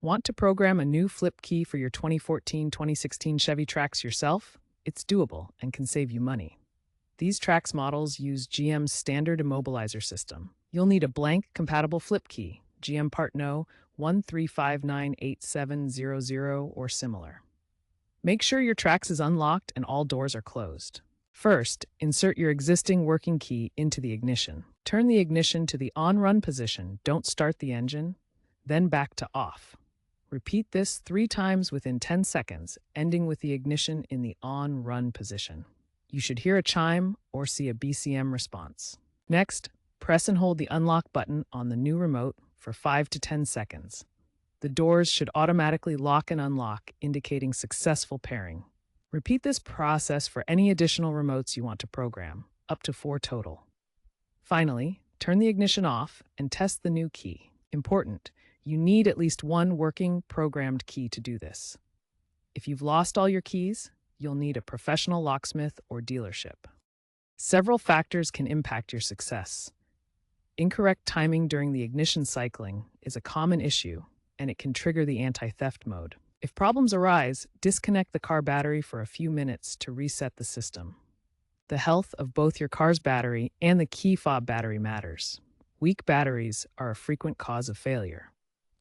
Want to program a new flip key for your 2014-2016 Chevy Trax yourself? It's doable and can save you money. These Trax models use GM's standard immobilizer system. You'll need a blank compatible flip key, GM Part No 13598700 or similar. Make sure your Trax is unlocked and all doors are closed. First, insert your existing working key into the ignition. Turn the ignition to the on-run position, don't start the engine, then back to off. Repeat this 3 times within 10 seconds, ending with the ignition in the on-run position. You should hear a chime or see a BCM response. Next, press and hold the unlock button on the new remote for 5 to 10 seconds. The doors should automatically lock and unlock, indicating successful pairing. Repeat this process for any additional remotes you want to program, up to 4 total. Finally, turn the ignition off and test the new key. Important, you need at least one working, programmed key to do this. If you've lost all your keys, you'll need a professional locksmith or dealership. Several factors can impact your success. Incorrect timing during the ignition cycling is a common issue, and it can trigger the anti-theft mode. If problems arise, disconnect the car battery for a few minutes to reset the system. The health of both your car's battery and the key fob battery matters. Weak batteries are a frequent cause of failure.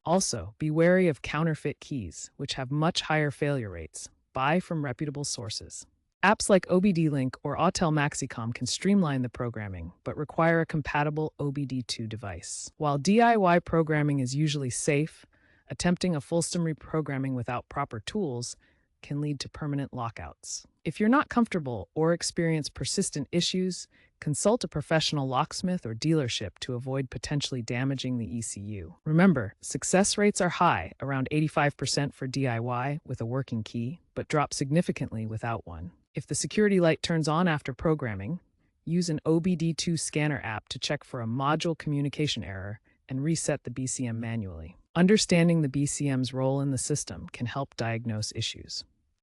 Also, be wary of counterfeit keys, which have much higher failure rates. Buy from reputable sources. Apps like OBD-Link or Autel Maxicom can streamline the programming, but require a compatible OBD2 device. While DIY programming is usually safe, attempting a fulsome reprogramming without proper tools can lead to permanent lockouts. If you're not comfortable or experience persistent issues, consult a professional locksmith or dealership to avoid potentially damaging the ECU. Remember, success rates are high, around 85% for DIY with a working key, but drop significantly without one. If the security light turns on after programming, use an OBD2 scanner app to check for a module communication error and reset the BCM manually. Understanding the BCM's role in the system can help diagnose issues.